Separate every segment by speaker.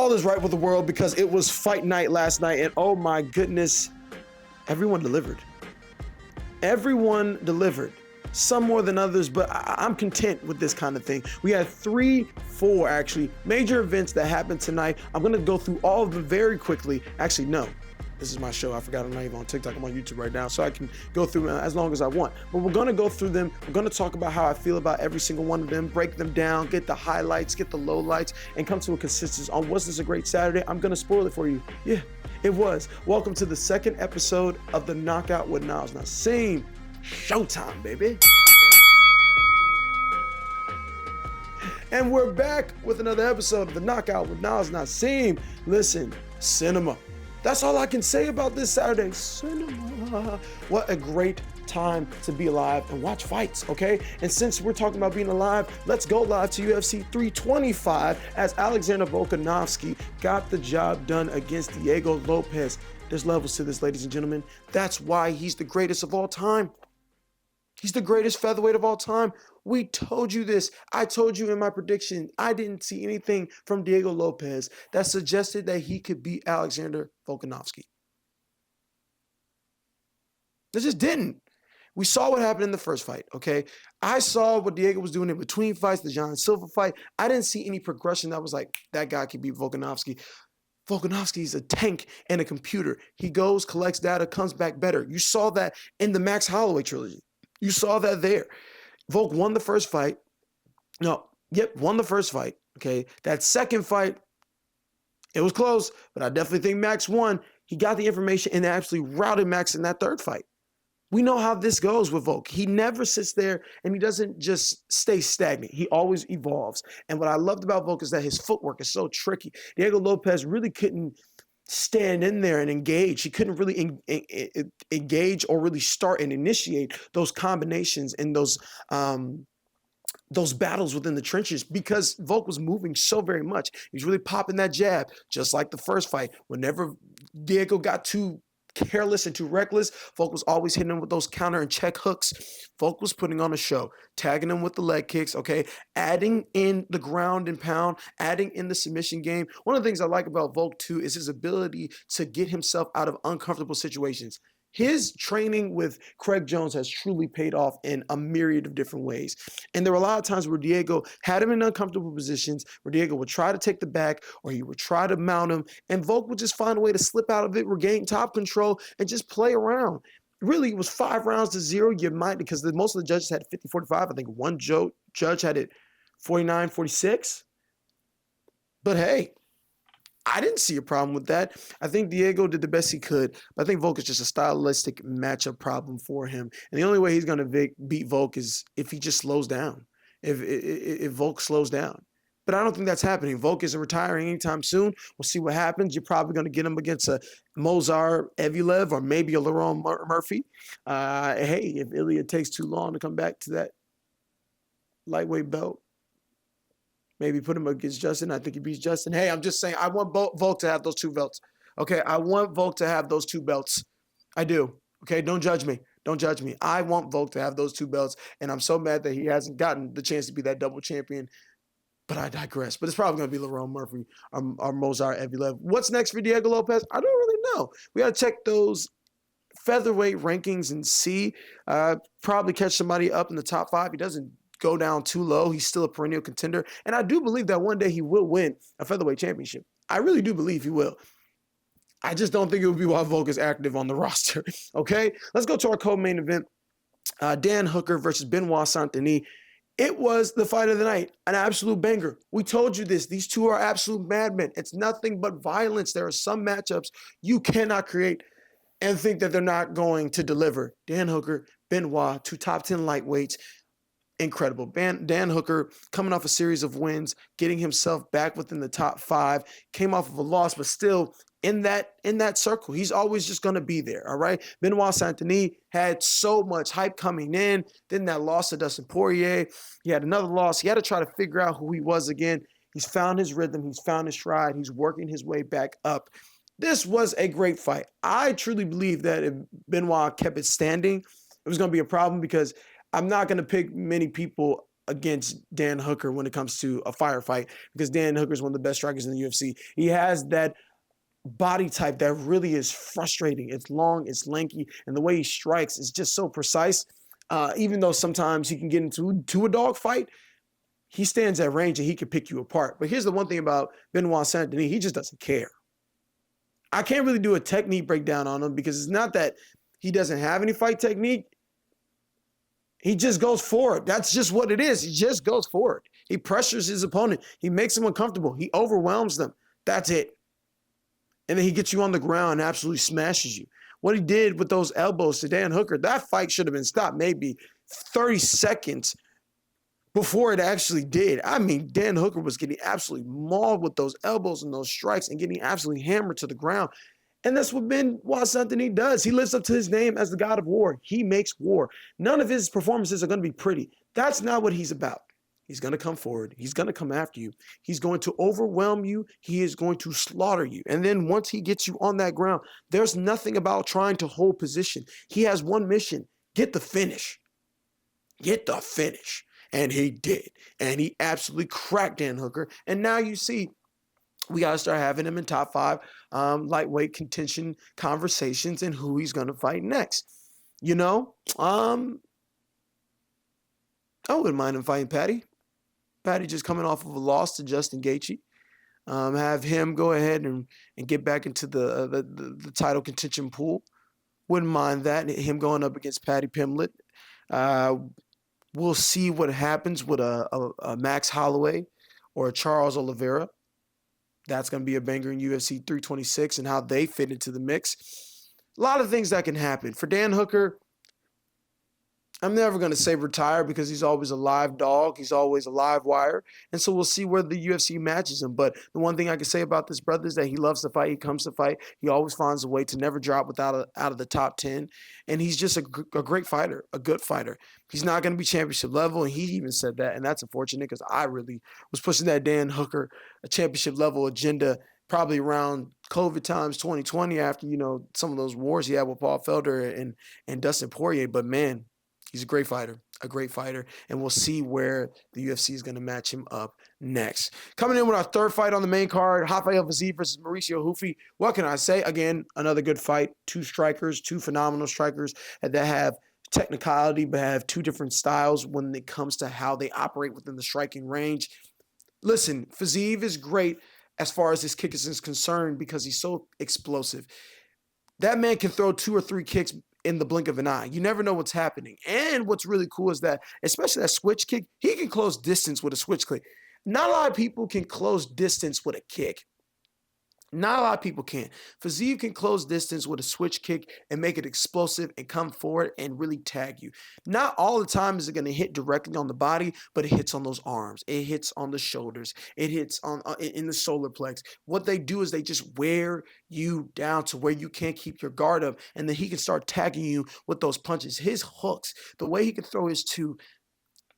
Speaker 1: all is right with the world because it was fight night last night, and oh my goodness, everyone delivered. Everyone delivered. Some more than others, but I'm content with this kind of thing. We had four actually major events that happened tonight. I'm gonna go through all of them very quickly. Actually, no. This is my show. I forgot I'm not even on TikTok. I'm on YouTube right now, so I can go through them as long as I want. But we're going to go through them. We're going to talk about how I feel about every single one of them, break them down, get the highlights, get the lowlights, and come to a consensus on was this a great Saturday? I'm going to spoil it for you. Yeah, it was. Welcome to the second episode of the Knockout with Niles. Now, same showtime, baby. And we're back with another episode of the Knockout with Niles Nassim. Listen, cinema. That's all I can say about this Saturday. Cinema. What a great time to be alive and watch fights, okay? And since we're talking about being alive, let's go live to UFC 325 as Alexander Volkanovski got the job done against Diego Lopez. There's levels to this, ladies and gentlemen. That's why he's the greatest of all time. He's the greatest featherweight of all time. We told you this. I told you in my prediction, I didn't see anything from Diego Lopez that suggested that he could beat Alexander Volkanovski. They just didn't. We saw what happened in the first fight, okay? I saw what Diego was doing in between fights, the John Silva fight. I didn't see any progression that was like, that guy could beat Volkanovski. Volkanovski is a tank and a computer. He goes, collects data, comes back better. You saw that in the Max Holloway trilogy. You saw that there. Volk won the first fight. Won the first fight, okay? That second fight, it was close, but I definitely think Max won. He got the information and actually routed Max in that third fight. We know how this goes with Volk. He never sits there and he doesn't just stay stagnant. He always evolves. And what I loved about Volk is that his footwork is so tricky. Diego Lopez really couldn't stand in there and engage. He couldn't really engage or really start and initiate those combinations and those battles within the trenches because Volk was moving so very much. He's really popping that jab, just like the first fight. Whenever Diego got too careless and too reckless, Volk was always hitting him with those counter and check hooks. Volk was putting on a show, tagging him with the leg kicks, okay? Adding in the ground and pound, adding in the submission game. One of the things I like about Volk, too, is his ability to get himself out of uncomfortable situations. His training with Craig Jones has truly paid off in a myriad of different ways. And there were a lot of times where Diego had him in uncomfortable positions, where Diego would try to take the back or he would try to mount him, and Volk would just find a way to slip out of it, regain top control, and just play around. Really, it was 5-0. You might, because most of the judges had 50-45. I think one judge had it 49-46. But hey, I didn't see a problem with that. I think Diego did the best he could, but I think Volk is just a stylistic matchup problem for him. And the only way he's going to beat Volk is if he just slows down, if Volk slows down. But I don't think that's happening. Volk isn't retiring anytime soon. We'll see what happens. You're probably going to get him against a Mozar Evelev or maybe a Lerone Murphy. Hey, if Ilya takes too long to come back to that lightweight belt, maybe put him against Justin. I think he beats Justin. Hey, I'm just saying, I want Volk to have those two belts. Okay, I want Volk to have those two belts. I do. Okay, don't judge me. Don't judge me. I want Volk to have those two belts, and I'm so mad that he hasn't gotten the chance to be that double champion. But I digress. But it's probably going to be Lerone Murphy or Mozar Evelev. What's next for Diego Lopez? I don't really know. We got to check those featherweight rankings and see. Probably catch somebody up in the top 5. He doesn't go down too low. He's still a perennial contender. And I do believe that one day he will win a featherweight championship. I really do believe he will. I just don't think it would be while Volk is active on the roster. Okay? Let's go to our co-main event. Dan Hooker versus Benoit Saint-Denis. It was the fight of the night, an absolute banger. We told you this. These two are absolute madmen. It's nothing but violence. There are some matchups you cannot create and think that they're not going to deliver. Dan Hooker, Benoit, two top 10 lightweights. Incredible. Dan Hooker coming off a series of wins, getting himself back within the top 5, came off of a loss, but still in that circle. He's always just going to be there, all right? Benoit Saint-Denis had so much hype coming in. Then that loss to Dustin Poirier. He had another loss. He had to try to figure out who he was again. He's found his rhythm. He's found his stride. He's working his way back up. This was a great fight. I truly believe that if Benoit kept it standing, it was going to be a problem because I'm not going to pick many people against Dan Hooker when it comes to a firefight, because Dan Hooker is one of the best strikers in the UFC. He has that body type that really is frustrating. It's long, it's lanky, and the way he strikes is just so precise. Even though sometimes he can get into a dog fight, he stands at range and he can pick you apart. But here's the one thing about Benoit Saint-Denis, he just doesn't care. I can't really do a technique breakdown on him because it's not that he doesn't have any fight technique. He just goes forward. That's just what it is. He just goes forward. He pressures his opponent. He makes him uncomfortable. He overwhelms them. That's it. And then he gets you on the ground and absolutely smashes you. What he did with those elbows to Dan Hooker, that fight should have been stopped maybe 30 seconds before it actually did. I mean, Dan Hooker was getting absolutely mauled with those elbows and those strikes and getting absolutely hammered to the ground. And that's what Benoit Saint-Denis does. He lives up to his name as the God of war. He makes war. None of his performances are going to be pretty. That's not what he's about. He's going to come forward. He's going to come after you. He's going to overwhelm you. He is going to slaughter you. And then once he gets you on that ground, there's nothing about trying to hold position. He has one mission: get the finish. Get the finish. And he did. And he absolutely cracked Dan Hooker. And now you see, we got to start having him in top 5 lightweight contention conversations and who he's going to fight next. You know, I wouldn't mind him fighting Patty. Patty just coming off of a loss to Justin Gaethje. Have him go ahead and get back into the title contention pool. Wouldn't mind that. Him going up against Patty Pimblett. We'll see what happens with a Max Holloway or a Charles Oliveira. That's going to be a banger in UFC 326 and how they fit into the mix. A lot of things that can happen. For Dan Hooker, I'm never going to say retire because he's always a live dog. He's always a live wire. And so we'll see where the UFC matches him. But the one thing I can say about this brother is that he loves to fight. He comes to fight. He always finds a way to never drop out of the top 10. And he's just a great fighter, a good fighter. He's not going to be championship level. And he even said that. And that's unfortunate because I really was pushing that Dan Hooker a championship level agenda probably around COVID times 2020 after, some of those wars he had with Paul Felder and Dustin Poirier. But man, he's a great fighter, and we'll see where the UFC is going to match him up next. Coming in with our third fight on the main card, Rafael Fiziev versus Mauricio Hufi. What can I say? Again, another good fight. Two phenomenal strikers that have technicality, but have two different styles when it comes to how they operate within the striking range. Listen, Fiziev is great as far as his kick is concerned because he's so explosive. That man can throw 2 or 3 kicks in the blink of an eye. You never know what's happening. And what's really cool is that, especially that switch kick, he can close distance with a switch kick. Not a lot of people can close distance with a kick. Not a lot of people can. Fiziev can close distance with a switch kick and make it explosive and come forward and really tag you. Not all the time is it going to hit directly on the body, but it hits on those arms. It hits on the shoulders. It hits on in the solar plex. What they do is they just wear you down to where you can't keep your guard up, and then he can start tagging you with those punches. His hooks, the way he can throw his two,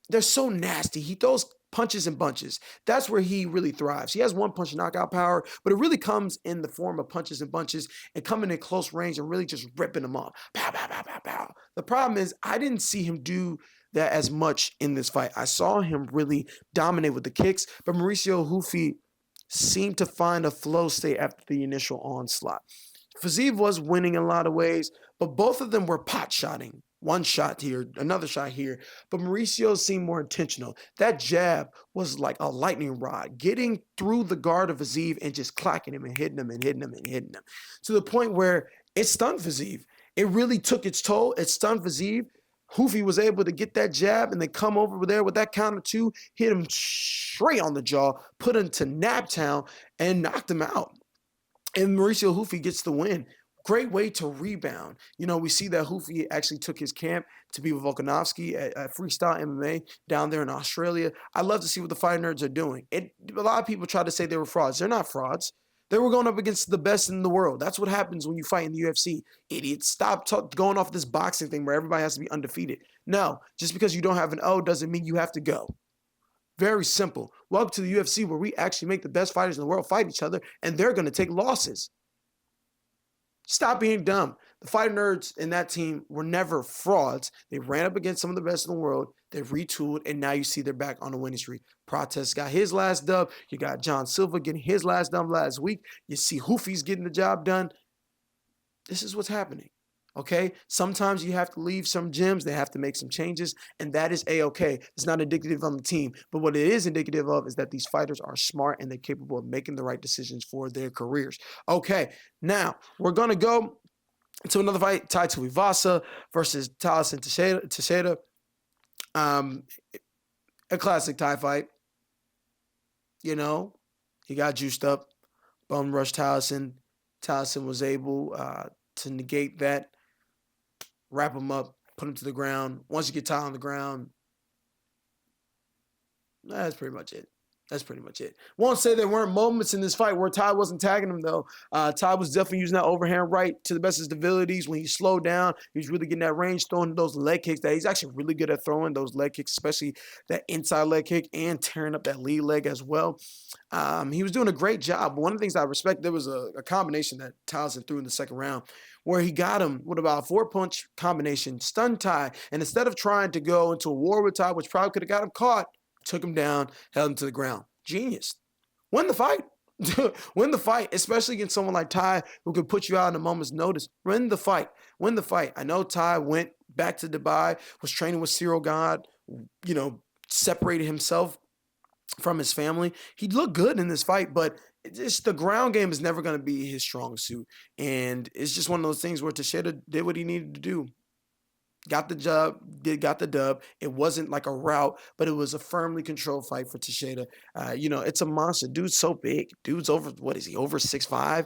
Speaker 1: they're so nasty. He throws punches and bunches. That's where he really thrives. He has one punch knockout power, but it really comes in the form of punches and bunches and coming in close range and really just ripping them off. Pow, pow, pow, pow, pow. The problem is I didn't see him do that as much in this fight. I saw him really dominate with the kicks, but Mauricio Hufi seemed to find a flow state after the initial onslaught. Fiziev was winning in a lot of ways, but both of them were pot-shotting. One shot here, another shot here. But Mauricio seemed more intentional. That jab was like a lightning rod, getting through the guard of Fiziev and just clacking him and hitting him and hitting him and hitting him. To the point where it stunned Fiziev. It really took its toll. It stunned Fiziev. Hufi was able to get that jab and then come over there with that counter two, hit him straight on the jaw, put him to nap town, and knocked him out. And Mauricio Hufi gets the win. Great way to rebound. We see that Hufi actually took his camp to be with Volkanovski at Freestyle MMA down there in Australia. I love to see what the fight nerds are doing. A lot of people try to say they were frauds. They're not frauds. They were going up against the best in the world. That's what happens when you fight in the UFC. Idiots, stop going off this boxing thing where everybody has to be undefeated. No, just because you don't have an O doesn't mean you have to go. Very simple. Welcome to the UFC where we actually make the best fighters in the world fight each other, and they're going to take losses. Stop being dumb. The fighter nerds in that team were never frauds. They ran up against some of the best in the world. They retooled, and now you see they're back on the winning streak. Protest got his last dub. You got John Silver getting his last dub last week. You see Hoofy's getting the job done. This is what's happening. Okay, sometimes you have to leave some gyms, they have to make some changes, and that is a-okay. It's not indicative on the team, but what it is indicative of is that these fighters are smart and they're capable of making the right decisions for their careers. Okay, now we're gonna go to another fight: Tai Tuivasa versus Thaleson Teixeira. Um, a classic Thai fight. You know, he got juiced up, bum rushed Thaleson. Thaleson was able to negate that, wrap him up, put him to the ground. Once you get Tai on the ground, that's pretty much it. That's pretty much it. Won't say there weren't moments in this fight where Tai wasn't tagging him, though. Tai was definitely using that overhand right to the best of his abilities. When he slowed down, he was really getting that range, throwing those leg kicks that he's actually really good at throwing, those leg kicks, especially that inside leg kick and tearing up that lead leg as well. He was doing a great job. One of the things I respect, there was a combination that Towson threw in the second round where he got him with about a 4-punch combination, stunned Tai, and instead of trying to go into a war with Tai, which probably could have got him caught, took him down, held him to the ground. Genius. Win the fight. Win the fight, especially against someone like Tai who could put you out in a moment's notice. Win the fight. Win the fight. I know Tai went back to Dubai, was training with Cyril God, separated himself from his family. He looked good in this fight, but just the ground game is never going to be his strong suit. And it's just one of those things where Teixeira did what he needed to do. Got the job, got the dub. It wasn't like a rout, but it was a firmly controlled fight for Teixeira. It's a monster. Dude's so big. Dude's over, what is he, over 6'5",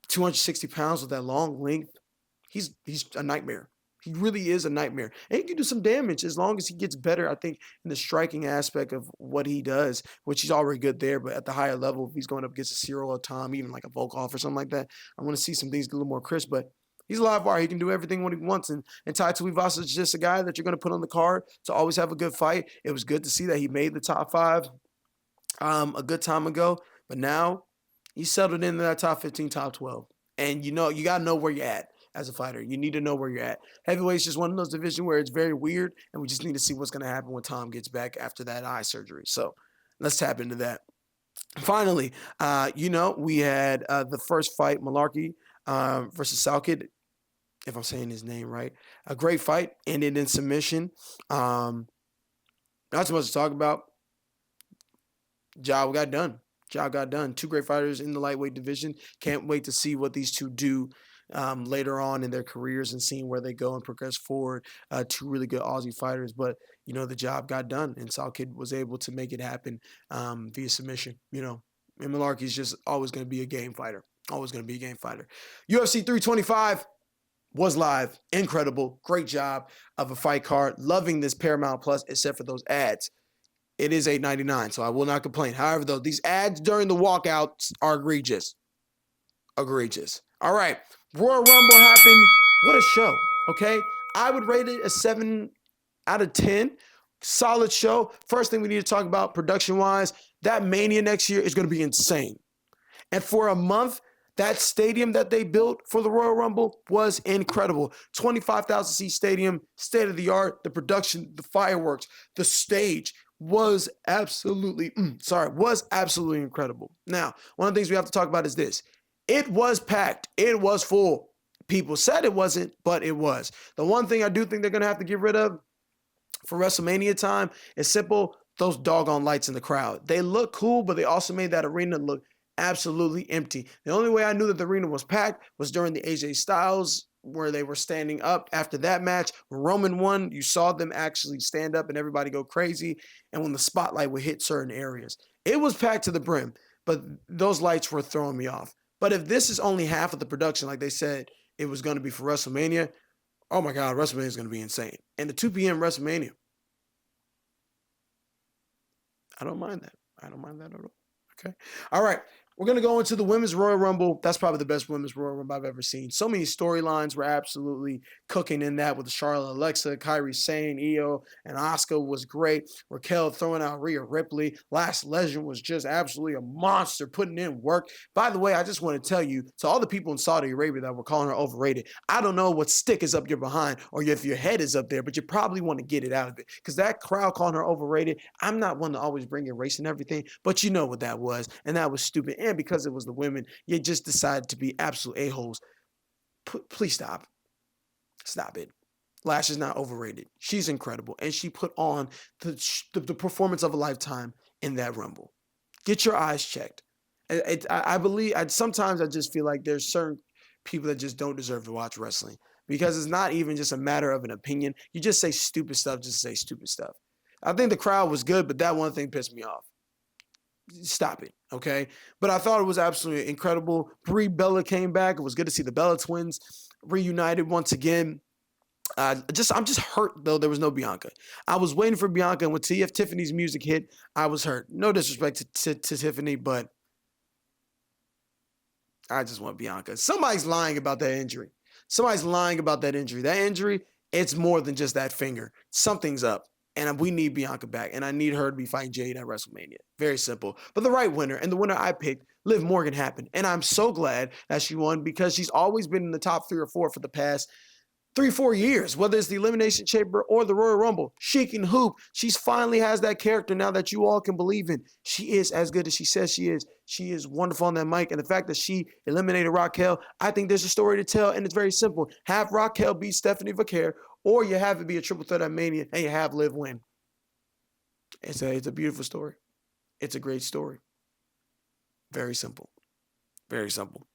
Speaker 1: 260 pounds with that long length. He's a nightmare. He really is a nightmare. And he can do some damage as long as he gets better, I think, in the striking aspect of what he does, which he's already good there. But at the higher level, if he's going up against a Cyril or Tom, even like a Volkov or something like that, I want to see some things get a little more crisp. But he's a live wire. He can do everything when he wants. And Tai Tuivasa is just a guy that you're going to put on the card to always have a good fight. It was good to see that he made the top 5 a good time ago. But now he's settled into that top 15, top 12. And you got to know where you're at as a fighter. You need to know where you're at. Heavyweight's just one of those divisions where it's very weird, and we just need to see what's going to happen when Tom gets back after that eye surgery. So let's tap into that. Finally, we had the first fight, Malarkey versus Salkid, if I'm saying his name right. A great fight, ended in submission. Not too much to talk about. Job got done. 2 great fighters in the lightweight division. Can't wait to see what these two do later on in their careers and seeing where they go and progress forward. 2 really good Aussie fighters, but the job got done, and Salkid was able to make it happen via submission. And Malarkey's just always going to be a game fighter. Always going to be a game fighter. UFC 325 was live. Incredible. Great job of a fight card. Loving this Paramount Plus, except for those ads. It is $8.99, so I will not complain. However, though, these ads during the walkouts are egregious. Egregious. All right. Royal Rumble happened. What a show. Okay. I would rate it a 7 out of 10. Solid show. First thing we need to talk about production-wise, that Mania next year is going to be insane. And for a month, that stadium that they built for the Royal Rumble was incredible. 25,000 seat stadium, state of the art. The production, the fireworks, the stage was absolutely incredible. Now, one of the things we have to talk about is this. It was packed. It was full. People said it wasn't, but it was. The one thing I do think they're going to have to get rid of for WrestleMania time is simple, those doggone lights in the crowd. They look cool, but they also made that arena look absolutely empty. The only way I knew that the arena was packed was during the AJ Styles, where they were standing up after that match. When Roman won, you saw them actually stand up and everybody go crazy. And when the spotlight would hit certain areas, it was packed to the brim, but those lights were throwing me off. But if this is only half of the production, like they said it was going to be for WrestleMania, oh my God, WrestleMania is going to be insane. And the 2 p.m. WrestleMania, I don't mind that. I don't mind that at all. Okay. All right. We're going to go into the Women's Royal Rumble. That's probably the best Women's Royal Rumble I've ever seen. So many storylines were absolutely cooking in that with Charlotte, Alexa, Kairi Sane, Io, and Asuka was great. Raquel throwing out Rhea Ripley. Last Legend was just absolutely a monster putting in work. By the way, I just want to tell you, to all the people in Saudi Arabia that were calling her overrated, I don't know what stick is up your behind or if your head is up there, but you probably want to get it out of it. Because that crowd calling her overrated, I'm not one to always bring in race and everything, but you know what that was, and that was stupid. And because it was the women, you just decided to be absolute a-holes. Please stop. Stop it. Lash is not overrated. She's incredible, and she put on the performance of a lifetime in that Rumble. Get your eyes checked. I believe, sometimes I just feel like there's certain people that just don't deserve to watch wrestling because it's not even just a matter of an opinion. You just say stupid stuff just to say stupid stuff. I think the crowd was good, but that one thing pissed me off. Stop it, okay? But I thought it was absolutely incredible. Brie Bella came back. It was good to see the Bella twins reunited once again. I'm just hurt though there was no Bianca. I was waiting for Bianca, and when Tiffany's music hit, I was hurt. No disrespect to Tiffany, but I just want Bianca. Somebody's lying about that injury. That injury, it's more than just that finger. Something's up. And we need Bianca back. And I need her to be fighting Jade at WrestleMania. Very simple. But the right winner, and the winner I picked, Liv Morgan, happened. And I'm so glad that she won because she's always been in the top 3 or 4 for the past 3-4 years, whether it's the Elimination Chamber or the Royal Rumble. She can hoop. She finally has that character now that you all can believe in. She is as good as she says she is. She is wonderful on that mic. And the fact that she eliminated Raquel, I think there's a story to tell, and it's very simple. Have Raquel beat Stephanie Vaquer, or you have it be a triple threat at Mania, and you have Liv win. It's a beautiful story. It's a great story. Very simple. Very simple.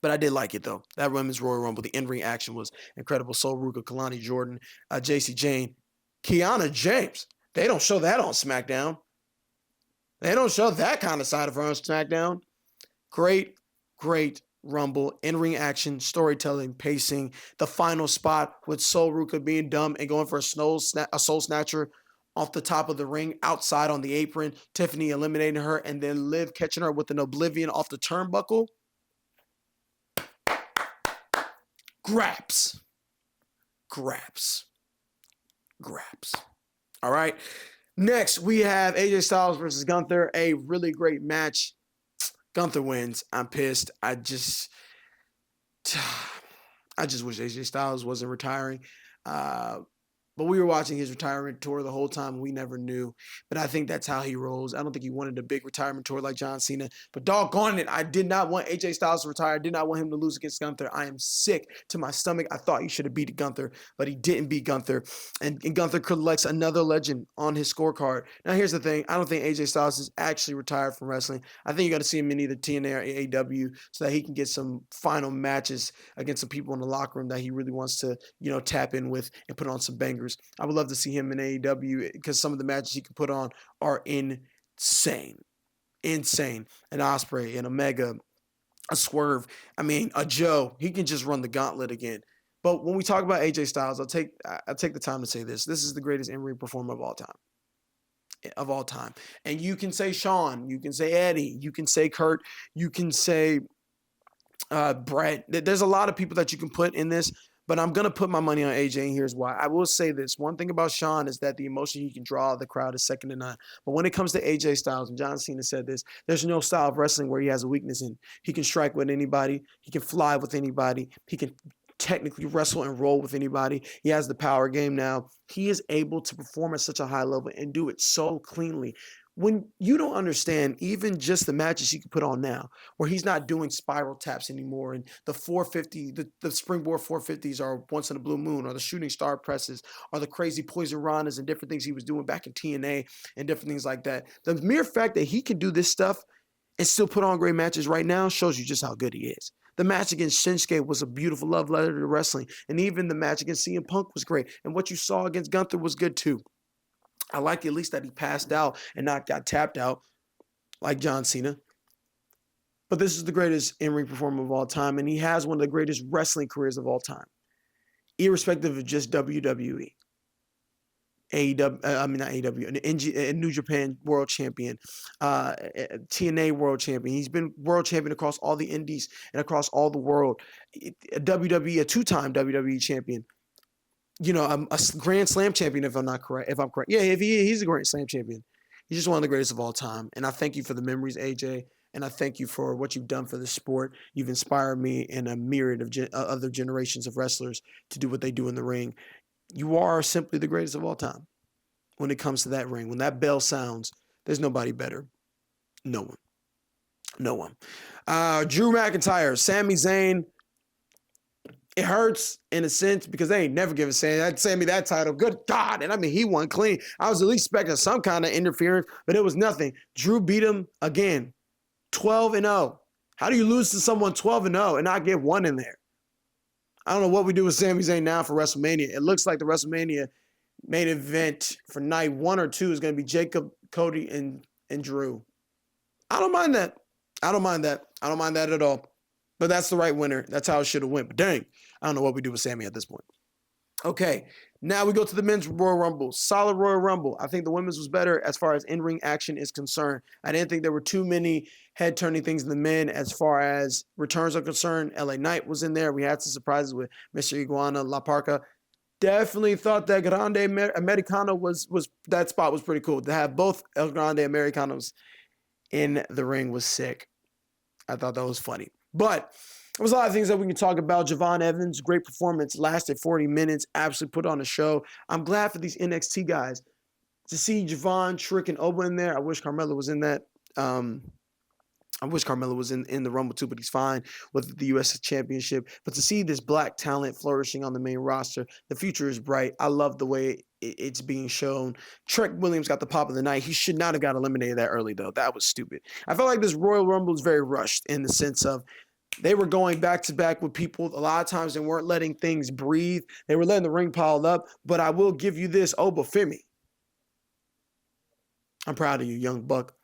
Speaker 1: But I did like it, though. That Women's Royal Rumble, the in-ring action was incredible. Sol Ruka, Kalani Jordan, JC Jane, Kiana James. They don't show that on SmackDown. They don't show that kind of side of her on SmackDown. Great, great Rumble, in-ring action, storytelling, pacing. The final spot with Sol Ruka being dumb and going for a soul snatcher off the top of the ring, outside on the apron. Tiffany eliminating her, and then Liv catching her with an oblivion off the turnbuckle. Grabs. All right. Next, we have AJ Styles versus Gunther. A really great match. Gunther wins. I'm pissed. I just wish AJ Styles wasn't retiring. But we were watching his retirement tour the whole time. We never knew. But I think that's how he rolls. I don't think he wanted a big retirement tour like John Cena. But doggone it, I did not want AJ Styles to retire. I did not want him to lose against Gunther. I am sick to my stomach. I thought he should have beat Gunther, but he didn't beat Gunther. And Gunther collects another legend on his scorecard. Now, here's the thing. I don't think AJ Styles is actually retired from wrestling. I think you're going to see him in either TNA or AEW so that he can get some final matches against some people in the locker room that he really wants to, tap in with and put on some bangers. I would love to see him in AEW because some of the matches he can put on are insane. An Ospreay, an Omega, a Swerve. I mean, a Joe. He can just run the gauntlet again. But when we talk about AJ Styles, I'll take the time to say this. This is the greatest in-ring performer of all time. And you can say Shawn, you can say Eddie, you can say Kurt, you can say Brett. There's a lot of people that you can put in this. But I'm going to put my money on AJ, and here's why. I will say this. One thing about Shawn is that the emotion he can draw the crowd is second to none. But when it comes to AJ Styles, and John Cena said this, there's no style of wrestling where he has a weakness in. He can strike with anybody. He can fly with anybody. He can technically wrestle and roll with anybody. He has the power game now. He is able to perform at such a high level and do it so cleanly. When you don't understand even just the matches he can put on now, where he's not doing spiral taps anymore, and the 450, the springboard 450s are once in a blue moon, or the shooting star presses, or the crazy poison ranas and different things he was doing back in TNA and different things like that. The mere fact that he can do this stuff and still put on great matches right now shows you just how good he is. The match against Shinsuke was a beautiful love letter to wrestling, and even the match against CM Punk was great, and what you saw against Gunther was good too. I like at least that he passed out and not got tapped out like John Cena. But this is the greatest in-ring performer of all time, and he has one of the greatest wrestling careers of all time, irrespective of just WWE. AEW, I mean not AEW, a New Japan World Champion, TNA World Champion. He's been World Champion across all the Indies and across all the world. A WWE, a two-time WWE Champion. You know, a Grand Slam champion. If I'm not correct, if I'm correct, yeah, he's a Grand Slam champion. He's just one of the greatest of all time. And I thank you for the memories, AJ. And I thank you for what you've done for the sport. You've inspired me and a myriad of other generations of wrestlers to do what they do in the ring. You are simply the greatest of all time when it comes to that ring. When that bell sounds, there's nobody better. No one. No one. Drew McIntyre, Sami Zayn. It hurts in a sense because they ain't never given Sami that title. Good God. And I mean, he won clean. I was at least expecting some kind of interference, but it was nothing. Drew beat him again. 12-0. How do you lose to someone 12-0 and not get one in there? I don't know what we do with Sami Zayn now for WrestleMania. It looks like the WrestleMania main event for night 1 or 2 is going to be Jacob, Cody, and Drew. I don't mind that. I don't mind that at all. But that's the right winner. That's how it should have went. But dang, I don't know what we do with Sami at this point. Okay, now we go to the men's Royal Rumble. Solid Royal Rumble. I think the women's was better as far as in-ring action is concerned. I didn't think there were too many head-turning things in the men as far as returns are concerned. LA Knight was in there. We had some surprises with Mr. Iguana, La Parca. Definitely thought that Grande Americano was that spot was pretty cool. To have both El Grande Americanos in the ring was sick. I thought that was funny. But there was a lot of things that we can talk about. Javon Evans, great performance, lasted 40 minutes, absolutely put on a show. I'm glad for these NXT guys to see Javon, Trick, and Oba in there. I wish Carmella was in that. I wish Carmella was in the Rumble too, but he's fine with the U.S. Championship. But to see this black talent flourishing on the main roster, the future is bright. I love the way it's being shown. Trek Williams got the pop of the night. He should not have got eliminated that early, though. That was stupid. I felt like this Royal Rumble was very rushed in the sense of they were going back-to-back with people. A lot of times they weren't letting things breathe. They were letting the ring pile up. But I will give you this, Obafemi. I'm proud of you, young buck.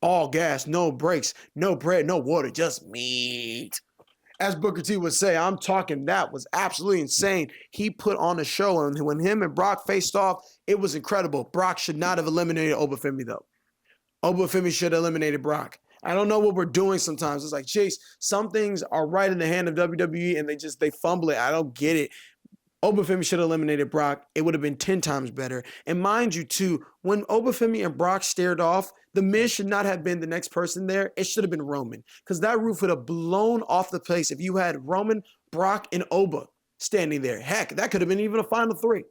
Speaker 1: All gas, no brakes, no bread, no water, just meat. As Booker T would say, I'm talking that was absolutely insane. He put on a show, and when him and Brock faced off, it was incredible. Brock should not have eliminated Obafemi, though. Obafemi should have eliminated Brock. I don't know what we're doing sometimes. It's like, Chase, some things are right in the hand of WWE, and they fumble it. I don't get it. Obafemi should have eliminated Brock. It would have been 10 times better. And mind you, too, when Obafemi and Brock stared off, The Miz should not have been the next person there. It should have been Roman, because that roof would have blown off the place if you had Roman, Brock, and Oba standing there. Heck, that could have been even a final 3.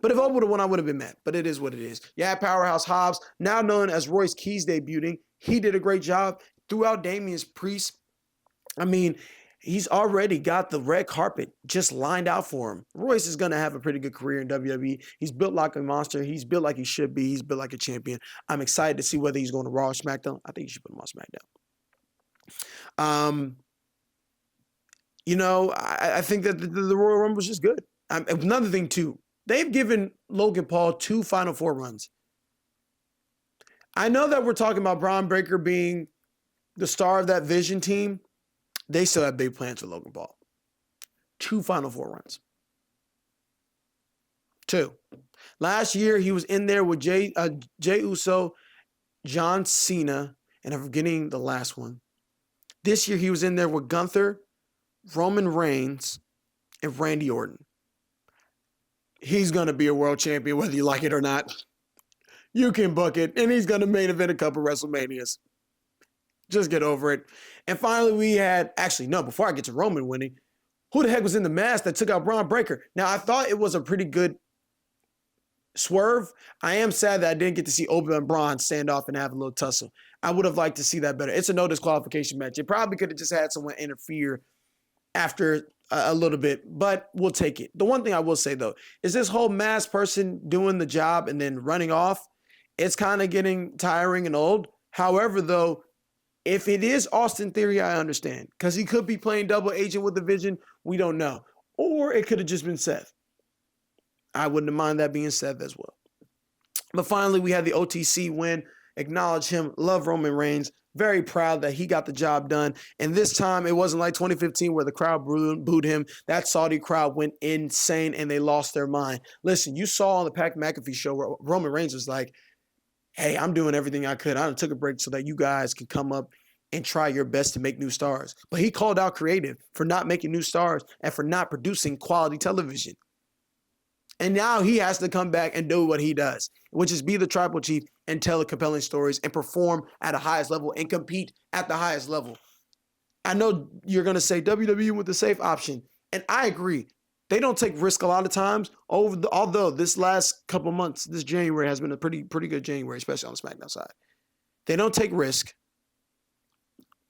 Speaker 1: But if Oba would have won, I would have been mad. But it is what it is. Yeah, Powerhouse Hobbs, now known as Royce Keys debuting. He did a great job throughout Damian's Priest. I mean, he's already got the red carpet just lined out for him. Royce is going to have a pretty good career in WWE. He's built like a monster. He's built like he should be. He's built like a champion. I'm excited to see whether he's going to Raw or SmackDown. I think you should put him on SmackDown. I think that the Royal Rumble was just good. Another thing, too, they've given Logan Paul 2 Final Four runs. I know that we're talking about Braun Breaker being the star of that Vision team. They still have big plans for Logan Paul. 2 Final Four runs. 2. Last year, he was in there with Jay Uso, John Cena, and I'm forgetting the last one. This year, he was in there with Gunther, Roman Reigns, and Randy Orton. He's going to be a world champion whether you like it or not. You can book it, and he's going to main event a couple WrestleManias. Just get over it. And finally, we had, before I get to Roman winning, who the heck was in the mask that took out Braun Breaker? Now, I thought it was a pretty good swerve. I am sad that I didn't get to see Oba and Braun stand off and have a little tussle. I would have liked to see that better. It's a no disqualification match. It probably could have just had someone interfere after a little bit, but we'll take it. The one thing I will say, though, is this whole masked person doing the job and then running off, it's kind of getting tiring and old. However, though, if it is Austin Theory, I understand, because he could be playing double agent with the Vision. We don't know. Or it could have just been Seth. I wouldn't mind that being Seth as well. But finally, we had the OTC win. acknowledge him, love Roman Reigns. Very proud that he got the job done. And this time, it wasn't like 2015 where the crowd booed him. That Saudi crowd went insane and they lost their mind. Listen, you saw on the Pat McAfee show where Roman Reigns was like, hey, I'm doing everything I could. I took a break so that you guys can come up and try your best to make new stars. But he called out creative for not making new stars and for not producing quality television. And now he has to come back and do what he does, which is be the tribal chief and tell compelling stories and perform at the highest level and compete at the highest level. I know you're going to say WWE with the safe option, and I agree. They don't take risk a lot of times. Although this last couple months, this January has been a pretty good January, especially on the SmackDown side. They don't take risk,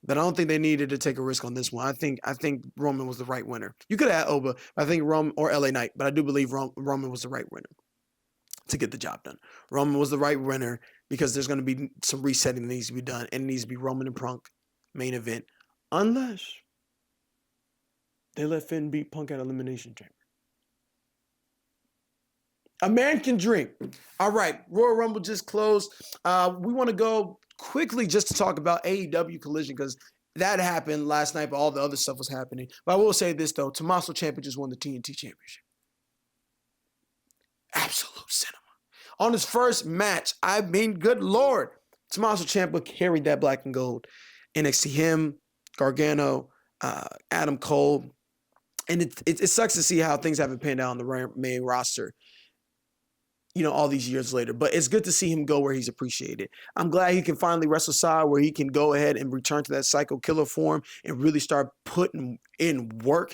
Speaker 1: but I don't think they needed to take a risk on this one. I think Roman was the right winner. You could have had Oba, I think Roman or LA Knight, but I do believe Roman was the right winner to get the job done. Roman was the right winner because there's going to be some resetting that needs to be done, and it needs to be Roman and Punk main event, unless they let Finn beat Punk at Elimination Chamber. A man can drink. All right, Royal Rumble just closed. We want to go quickly just to talk about AEW Collision because that happened last night, but all the other stuff was happening. But I will say this, though. Tommaso Ciampa just won the TNT Championship. Absolute cinema. On his first match, I mean, good Lord. Tommaso Ciampa carried that black and gold. NXT him, Gargano, Adam Cole. And it sucks to see how things haven't panned out on the main roster, all these years later. But it's good to see him go where he's appreciated. I'm glad he can finally wrestle side where he can go ahead and return to that Psycho Killer form and really start putting in work.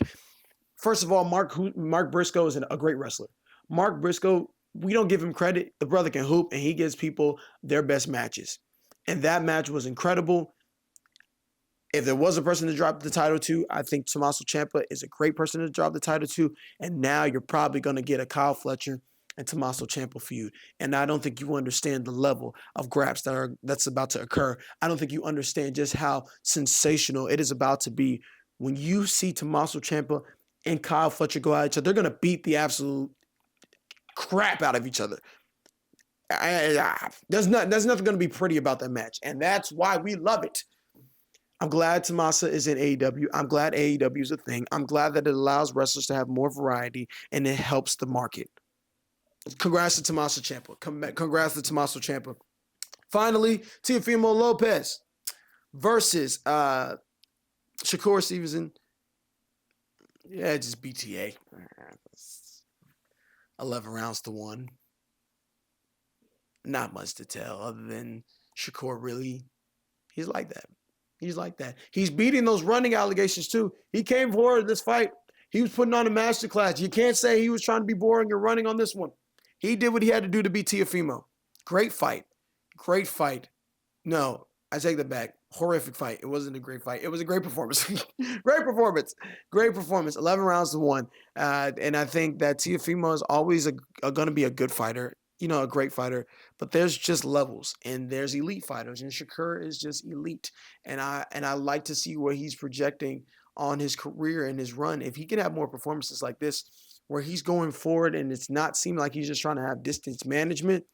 Speaker 1: First of all, Mark Briscoe is a great wrestler. Mark Briscoe, we don't give him credit. The brother can hoop, and he gives people their best matches. And that match was incredible. If there was a person to drop the title to, I think Tommaso Ciampa is a great person to drop the title to. And now you're probably going to get a Kyle Fletcher and Tommaso Ciampa feud. And I don't think you understand the level of grabs that's about to occur. I don't think you understand just how sensational it is about to be when you see Tommaso Ciampa and Kyle Fletcher go at each other. They're going to beat the absolute crap out of each other. There's nothing going to be pretty about that match. And that's why we love it. I'm glad Tommaso is in AEW. I'm glad AEW is a thing. I'm glad that it allows wrestlers to have more variety and it helps the market. Congrats to Tommaso Ciampa. Congrats to Tommaso Ciampa. Finally, Teofimo Lopez versus Shakur Stevenson. Yeah, just BTA. 11 rounds to 1. Not much to tell other than Shakur really, he's like that. He's like that. He's beating those running allegations too. He came forward in this fight. He was putting on a masterclass. You can't say he was trying to be boring or running on this one. He did what he had to do to beat Teofimo. Great fight. Great fight. No, I take that back. Horrific fight. It wasn't a great fight. It was a great performance. Great performance. Great performance. 11 rounds to 1. And I think that Teofimo is always going to be a good fighter. A great fighter. But there's just levels. And there's elite fighters. And Shakur is just elite. And I like to see where he's projecting on his career and his run. If he can have more performances like this, where he's going forward and it's not seeming like he's just trying to have distance management,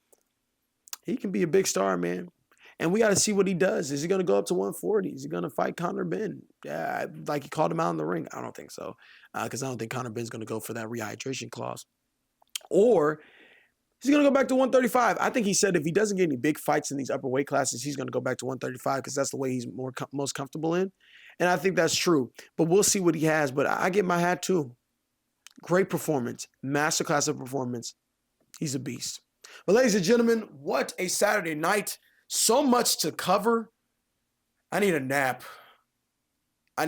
Speaker 1: he can be a big star, man. And we got to see what he does. Is he going to go up to 140? Is he going to fight Conor Benn? Like he called him out in the ring? I don't think so. Because I don't think Conor Benn's going to go for that rehydration clause. Or he's going to go back to 135. I think he said if he doesn't get any big fights in these upper weight classes, he's going to go back to 135 because that's the way he's most comfortable in. And I think that's true. But we'll see what he has. But I get my hat to him. Great performance. Masterclass of performance. He's a beast. But ladies and gentlemen, what a Saturday night. So much to cover. I need a nap. I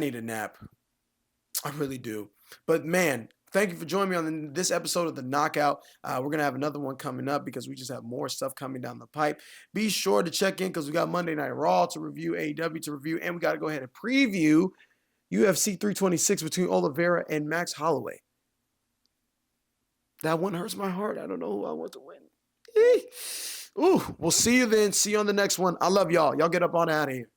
Speaker 1: really do. But man, thank you for joining me on this episode of The Knockout. We're going to have another one coming up because we just have more stuff coming down the pipe. Be sure to check in because we got Monday Night Raw to review, AEW to review, and we got to go ahead and preview UFC 326 between Oliveira and Max Holloway. That one hurts my heart. I don't know who I want to win. Ooh, we'll see you then. See you on the next one. I love y'all. Y'all get up on out of here.